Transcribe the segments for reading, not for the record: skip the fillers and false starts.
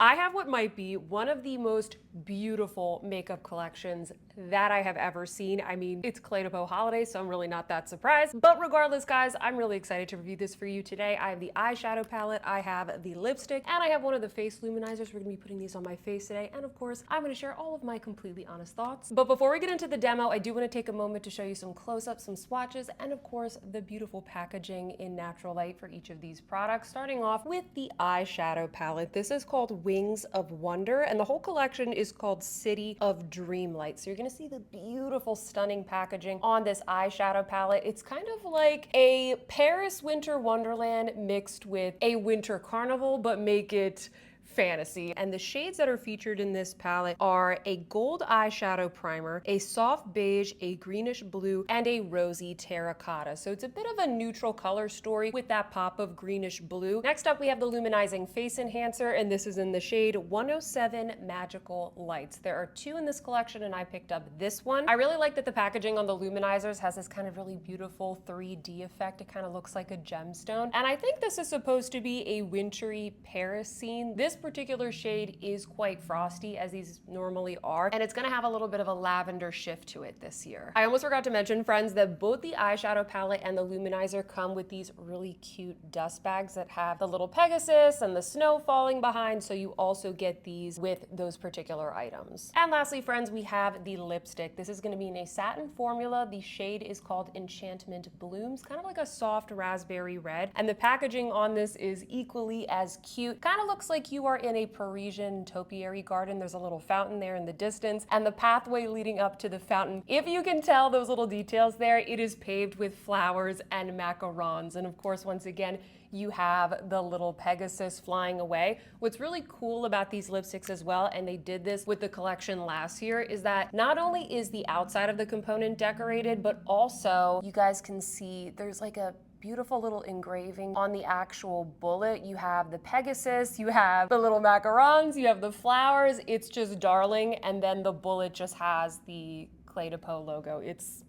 I have what might be one of the most beautiful makeup collections that I have ever seen. I mean, it's Cle de Peau Holiday, so I'm really not that surprised. But regardless, guys, I'm really excited to review this for you today. I have the eyeshadow palette, I have the lipstick, and I have one of the face luminizers. We're gonna be putting these on my face today. And of course, I'm gonna share all of my completely honest thoughts. But before we get into the demo, I do wanna take a moment to show you some close-ups, some swatches, and of course, the beautiful packaging in natural light for each of these products. Starting off with the eyeshadow palette. This is called Wings of Wonder, and the whole collection is called City of Dreamlight. So you're gonna see the beautiful, stunning packaging on this eyeshadow palette. It's kind of like a Paris winter wonderland mixed with a winter carnival, but make it fantasy. And the shades that are featured in this palette are a gold eyeshadow primer, a soft beige, a greenish blue, and a rosy terracotta. So it's a bit of a neutral color story with that pop of greenish blue. Next up, we have the Luminizing Face Enhancer, and this is in the shade 107 Magical Lights. There are two in this collection, and I picked up this one. I really like that the packaging on the luminizers has this kind of really beautiful 3D effect. It kind of looks like a gemstone. And I think this is supposed to be a wintry Paris scene. This particular shade is quite frosty, as these normally are, and it's gonna have a little bit of a lavender shift to it this year. I almost forgot to mention, friends, that both the eyeshadow palette and the luminizer come with these really cute dust bags that have the little Pegasus and the snow falling behind, so you also get these with those particular items. And lastly, friends, we have the lipstick. This is gonna be in a satin formula. The shade is called Enchantment Blooms, kind of like a soft raspberry red, and the packaging on this is equally as cute. Kind of looks like you are in a Parisian topiary garden. There's a little fountain there in the distance, and the pathway leading up to the fountain, if you can tell those little details there, it is paved with flowers and macarons. And of course, once again, you have the little Pegasus flying away. What's really cool about these lipsticks as well, and they did this with the collection last year, is that not only is the outside of the component decorated, but also you guys can see there's like a beautiful little engraving on the actual bullet. You have the Pegasus, you have the little macarons, you have the flowers. It's just darling. And then the bullet just has the Cle de Peau logo. It's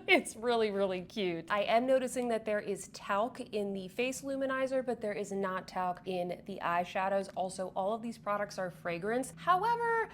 it's really, really cute. I am noticing that there is talc in the face luminizer, but there is not talc in the eyeshadows. Also, all of these products are fragrance. However,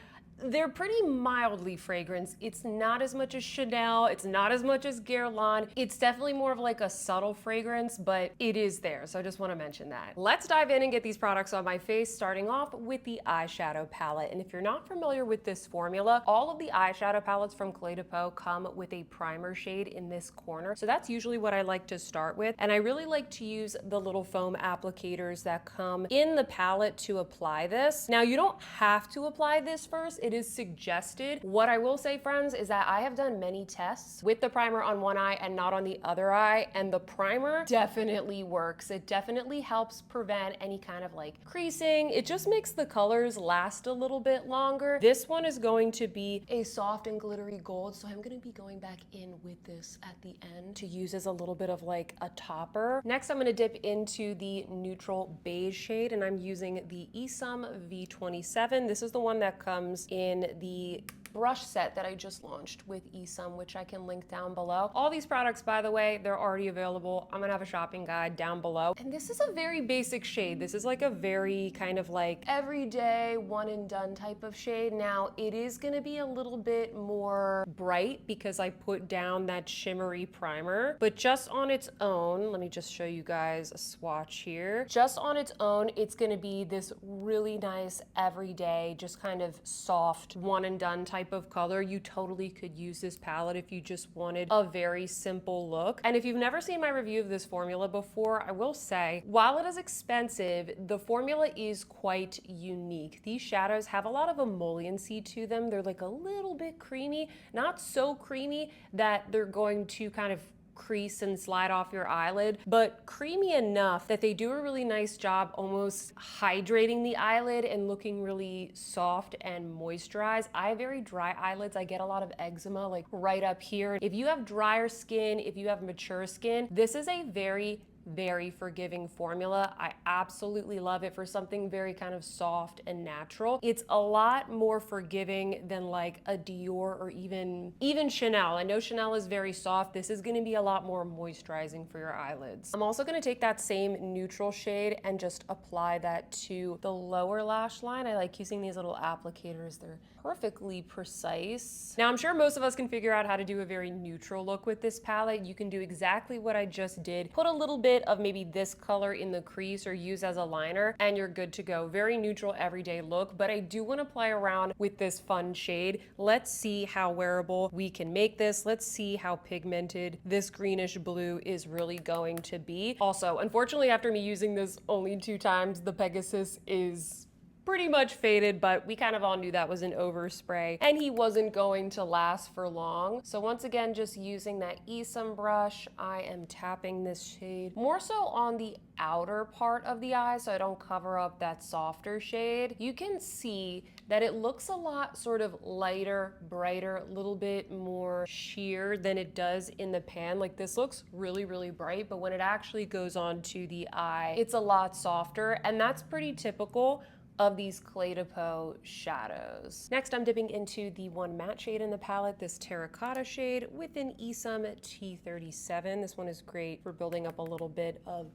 they're pretty mildly fragrance. It's not as much as Chanel, it's not as much as Guerlain. It's definitely more of like a subtle fragrance, but it is there, so I just wanna mention that. Let's dive in and get these products on my face, starting off with the eyeshadow palette. And if you're not familiar with this formula, all of the eyeshadow palettes from Cle de Peau come with a primer shade in this corner. So that's usually what I like to start with. And I really like to use the little foam applicators that come in the palette to apply this. Now, you don't have to apply this first. It is suggested. What I will say, friends, is that I have done many tests with the primer on one eye and not on the other eye, and the primer definitely works. It definitely helps prevent any kind of like creasing. It just makes the colors last a little bit longer. This one is going to be a soft and glittery gold, so I'm going to be going back in with this at the end to use as a little bit of like a topper. Next, I'm going to dip into the neutral beige shade, and I'm using the SOFIASEESQM V27. This is the one that comes in the brush set that I just launched with SOFIASEESQM, which I can link down below. All these products, by the way, they're already available. I'm gonna have a shopping guide down below. And this is a very basic shade. This is like a very kind of like everyday one and done type of shade. Now, it is gonna be a little bit more bright because I put down that shimmery primer, but just on its own, let me just show you guys a swatch here. Just on its own, it's gonna be this really nice everyday, just kind of soft one and done type of color. You totally could use this palette if you just wanted a very simple look. And if you've never seen my review of this formula before, I will say, while it is expensive, the formula is quite unique. These shadows have a lot of emolliency to them. They're like a little bit creamy, not so creamy that they're going to kind of crease and slide off your eyelid, but creamy enough that they do a really nice job almost hydrating the eyelid and looking really soft and moisturized. I have very dry eyelids. I get a lot of eczema like right up here. If you have drier skin, if you have mature skin, this is a very very forgiving formula. I absolutely love it for something very kind of soft and natural. It's a lot more forgiving than like a Dior or even Chanel. I know Chanel is very soft. This is going to be a lot more moisturizing for your eyelids. I'm also going to take that same neutral shade and just apply that to the lower lash line. I like using these little applicators. They're perfectly precise. Now, I'm sure most of us can figure out how to do a very neutral look with this palette. You can do exactly what I just did. Put a little bit of maybe this color in the crease or use as a liner and you're good to go. Very neutral everyday look, but I do want to play around with this fun shade. Let's see how wearable we can make this. Let's see how pigmented this greenish blue is really going to be. Also, unfortunately, after me using this only 2 times, the Pegasus is pretty much faded, but we kind of all knew that was an overspray and he wasn't going to last for long. So once again, just using that Esam brush, I am tapping this shade more so on the outer part of the eye so I don't cover up that softer shade. You can see that it looks a lot sort of lighter, brighter, a little bit more sheer than it does in the pan. Like this looks really, really bright, but when it actually goes onto the eye, it's a lot softer, and that's pretty typical of these Cle de Peau shadows. Next, I'm dipping into the one matte shade in the palette, this terracotta shade with an Esam T37. This one is great for building up a little bit of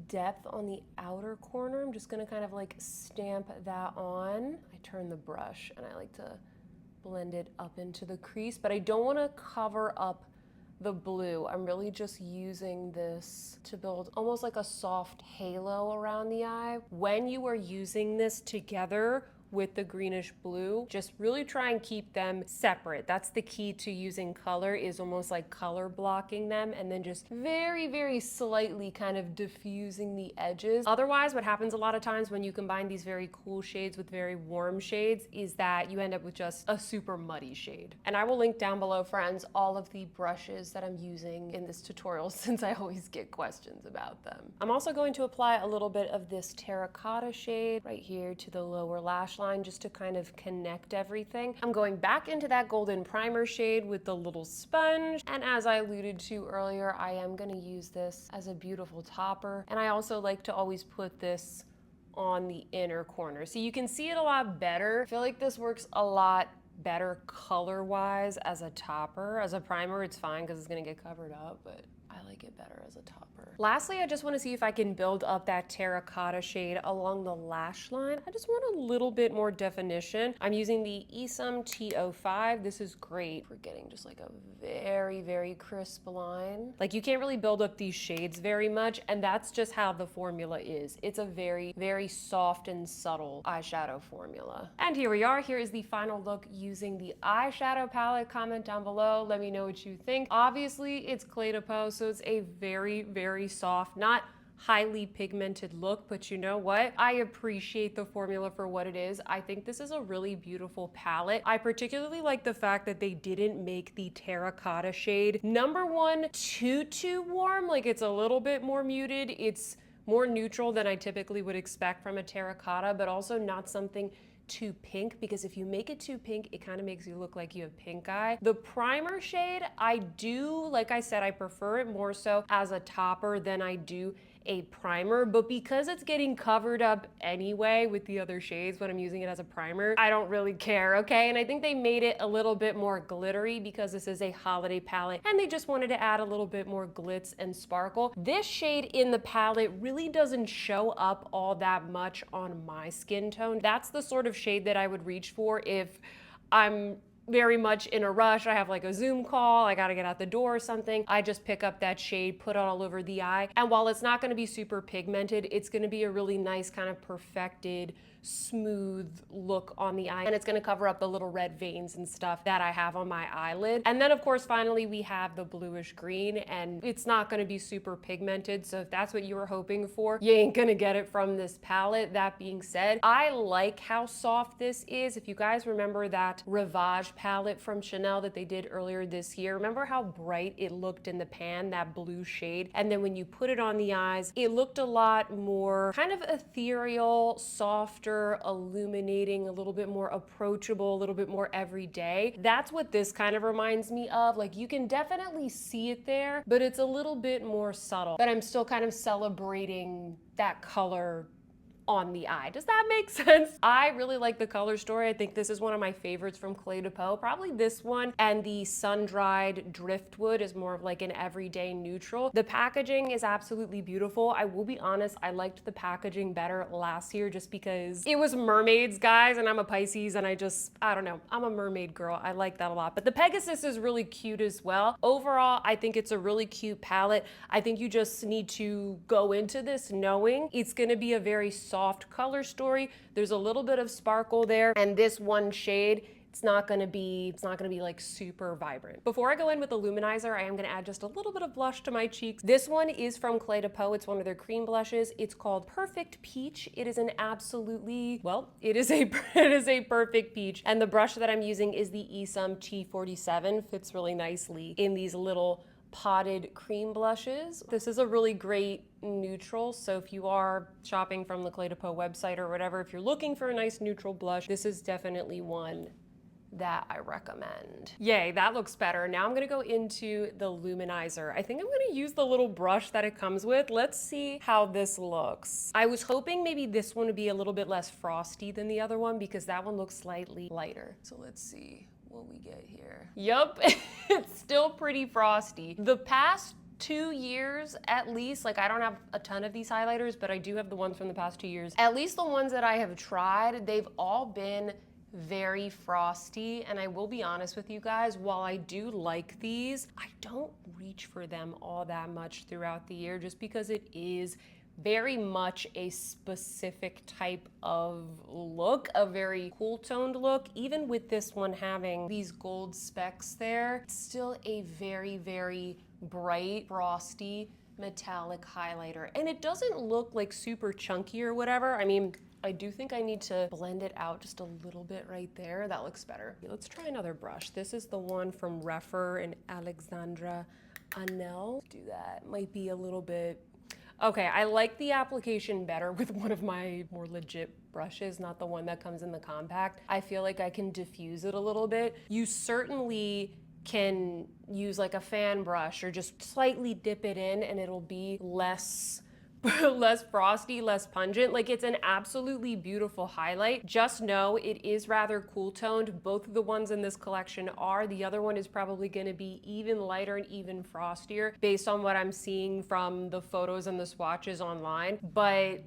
depth on the outer corner. I'm just gonna kind of like stamp that on. I turn the brush and I like to blend it up into the crease, but I don't wanna cover up the blue. I'm really just using this to build almost like a soft halo around the eye. When you are using this together with the greenish blue, just really try and keep them separate. That's the key to using color, is almost like color blocking them and then just very, very slightly kind of diffusing the edges. Otherwise, what happens a lot of times when you combine these very cool shades with very warm shades is that you end up with just a super muddy shade. And I will link down below, friends, all of the brushes that I'm using in this tutorial since I always get questions about them. I'm also going to apply a little bit of this terracotta shade right here to the lower lash line just to kind of connect everything. I'm going back into that golden primer shade with the little sponge, and as I alluded to earlier, I am going to use this as a beautiful topper, and I also like to always put this on the inner corner so you can see it a lot better. I feel like this works a lot better color-wise as a topper. As a primer, it's fine because it's going to get covered up, but I like it better as a topper. Lastly, I just want to see if I can build up that terracotta shade along the lash line. I just want a little bit more definition. I'm using the Esam T05. This is great for getting just like a very, very crisp line. Like you can't really build up these shades very much, and that's just how the formula is. It's a very, very soft and subtle eyeshadow formula. And here we are. Here is the final look using the eyeshadow palette. Comment down below. Let me know what you think. Obviously, it's Cle de Peau, so it's a very, very soft, not highly pigmented look, but you know what? I appreciate the formula for what it is. I think this is a really beautiful palette. I particularly like the fact that they didn't make the terracotta shade number one too warm. Like it's a little bit more muted. It's more neutral than I typically would expect from a terracotta, but also not something too pink, because if you make it too pink, it kind of makes you look like you have pink eye. The primer shade, I do, like I said, I prefer it more so as a topper than I do a primer, but because it's getting covered up anyway with the other shades when I'm using it as a primer, I don't really care, okay? And I think they made it a little bit more glittery because this is a holiday palette and they just wanted to add a little bit more glitz and sparkle. This shade in the palette really doesn't show up all that much on my skin tone. That's the sort of shade that I would reach for if I'm very much in a rush. I have like a Zoom call, I gotta get out the door or something. I just pick up that shade, put it all over the eye. And while it's not gonna be super pigmented, it's gonna be a really nice kind of perfected, smooth look on the eye. And it's gonna cover up the little red veins and stuff that I have on my eyelid. And then of course, finally, we have the bluish green, and it's not gonna be super pigmented. So if that's what you were hoping for, you ain't gonna get it from this palette. That being said, I like how soft this is. If you guys remember that Rivage palette from Chanel that they did earlier this year, remember how bright it looked in the pan, that blue shade? And then when you put it on the eyes, it looked a lot more kind of ethereal, softer, softer, illuminating, a little bit more approachable, a little bit more everyday. That's what this kind of reminds me of. Like, you can definitely see it there, but it's a little bit more subtle. But I'm still kind of celebrating that color on the eye. Does that make sense? I really like the color story. I think this is one of my favorites from Cle de Peau. Probably this one and the sun-dried driftwood is more of like an everyday neutral. The packaging is absolutely beautiful. I will be honest, I liked the packaging better last year just because it was mermaids, guys, and I'm a Pisces and I don't know, I'm a mermaid girl. I like that a lot. But the Pegasus is really cute as well. Overall, I think it's a really cute palette. I think you just need to go into this knowing it's gonna be a very soft color story. There's a little bit of sparkle there, and this one shade, it's not gonna be like super vibrant. Before I go in with the luminizer, I am gonna add just a little bit of blush to my cheeks. This one is from Cle de Peau. It's one of their cream blushes. It's called Perfect Peach. It is an absolutely, well, it is a perfect peach. And the brush that I'm using is the Esum T47. Fits really nicely in these little potted cream blushes. This is a really great neutral, so if you are shopping from the Cle de Peau website or whatever, if you're looking for a nice neutral blush, this is definitely one that I recommend. Yay, that looks better. Now I'm gonna go into the luminizer. I think I'm gonna use the little brush that it comes with. Let's see how this looks. I was hoping maybe this one would be a little bit less frosty than the other one because that one looks slightly lighter. So let's see what we get here. Yup, it's still pretty frosty. The past 2 years at least, like I don't have a ton of these highlighters, but I do have the ones from the past 2 years. At least the ones that I have tried, they've all been very frosty. And I will be honest with you guys, while I do like these, I don't reach for them all that much throughout the year just because it is very much a specific type of look, a very cool toned look. Even with this one having these gold specks there, it's still a very, very bright, frosty, metallic highlighter. And it doesn't look like super chunky or whatever. I mean, I do think I need to blend it out just a little bit right there. That looks better. Let's try another brush. This is the one from Refer and Alexandra Anel. Do that. Might be a little bit. Okay, I like the application better with one of my more legit brushes, not the one that comes in the compact. I feel like I can diffuse it a little bit. You certainly can use like a fan brush or just slightly dip it in and it'll be less frosty, less pungent. Like, it's an absolutely beautiful highlight. Just know it is rather cool toned. Both of the ones in this collection are. The other one is probably going to be even lighter and even frostier based on what I'm seeing from the photos and the swatches online. But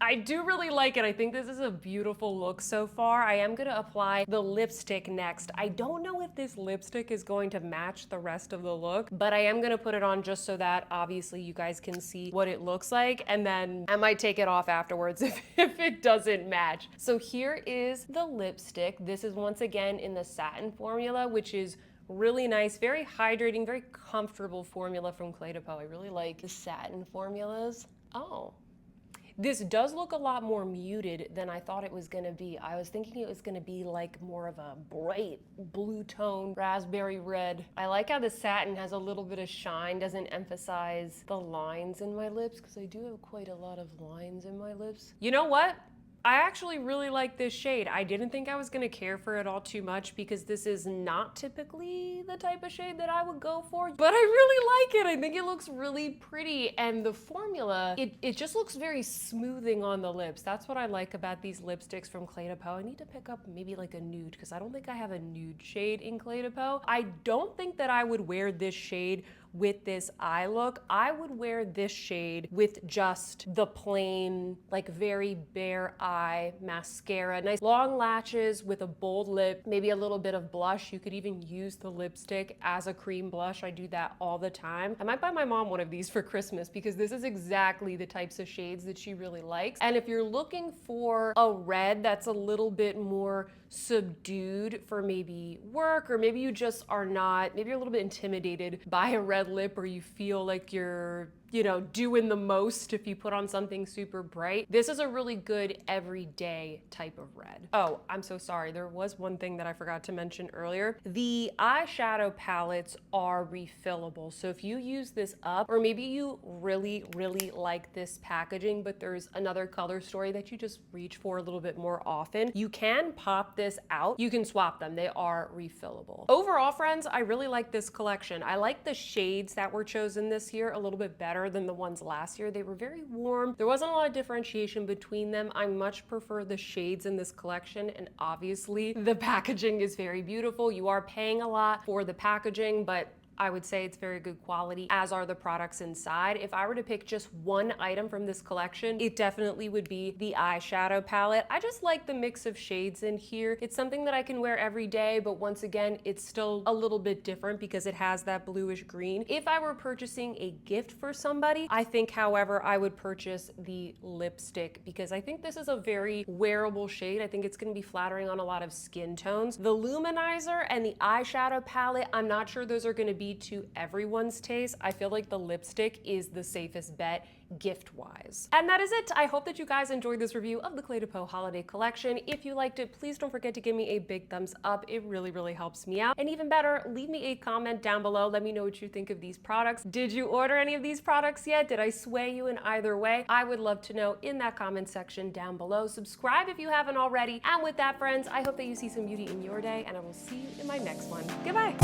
I do really like it. I think this is a beautiful look so far. I am gonna apply the lipstick next. I don't know if this lipstick is going to match the rest of the look, but I am gonna put it on just so that obviously you guys can see what it looks like, and then I might take it off afterwards if it doesn't match. So here is the lipstick. This is once again in the satin formula, which is really nice, very hydrating, very comfortable formula from Cle de Peau. I really like the satin formulas. Oh. This does look a lot more muted than I thought it was gonna be. I was thinking it was gonna be like more of a bright blue tone, raspberry red. I like how the satin has a little bit of shine, doesn't emphasize the lines in my lips, because I do have quite a lot of lines in my lips. You know what? I actually really like this shade. I didn't think I was gonna care for it all too much because this is not typically the type of shade that I would go for, but I really like it. I think it looks really pretty, and the formula, it just looks very smoothing on the lips. That's what I like about these lipsticks from Cle de Peau. I need to pick up maybe like a nude because I don't think I have a nude shade in Cle de Peau. I don't think that I would wear this shade with this eye look. I would wear this shade with just the plain, like very bare eye mascara. Nice long lashes with a bold lip, maybe a little bit of blush. You could even use the lipstick as a cream blush. I do that all the time. I might buy my mom one of these for Christmas because this is exactly the types of shades that she really likes. And if you're looking for a red that's a little bit more subdued for maybe work, or maybe you just are not, maybe you're a little bit intimidated by a red lip, or you feel like you're you know, doing the most if you put on something super bright. This is a really good everyday type of red. Oh, I'm so sorry. There was one thing that I forgot to mention earlier. The eyeshadow palettes are refillable. So if you use this up, or maybe you really, really like this packaging, but there's another color story that you just reach for a little bit more often, you can pop this out. You can swap them. They are refillable. Overall, friends, I really like this collection. I like the shades that were chosen this year a little bit better than the ones last year. They were very warm. There wasn't a lot of differentiation between them. I much prefer the shades in this collection, and obviously the packaging is very beautiful. You are paying a lot for the packaging, but I would say it's very good quality, as are the products inside. If I were to pick just one item from this collection, it definitely would be the eyeshadow palette. I just like the mix of shades in here. It's something that I can wear every day, but once again, it's still a little bit different because it has that bluish green. If I were purchasing a gift for somebody, I think, however, I would purchase the lipstick because I think this is a very wearable shade. I think it's gonna be flattering on a lot of skin tones. The luminizer and the eyeshadow palette, I'm not sure those are gonna be to everyone's taste. I feel like the lipstick is the safest bet gift-wise. And that is it. I hope that you guys enjoyed this review of the Cle de Peau Holiday collection. If you liked it, please don't forget to give me a big thumbs up. It really, really helps me out. And even better, leave me a comment down below. Let me know what you think of these products. Did you order any of these products yet? Did I sway you in either way? I would love to know in that comment section down below. Subscribe if you haven't already. And with that, friends, I hope that you see some beauty in your day, and I will see you in my next one. Goodbye.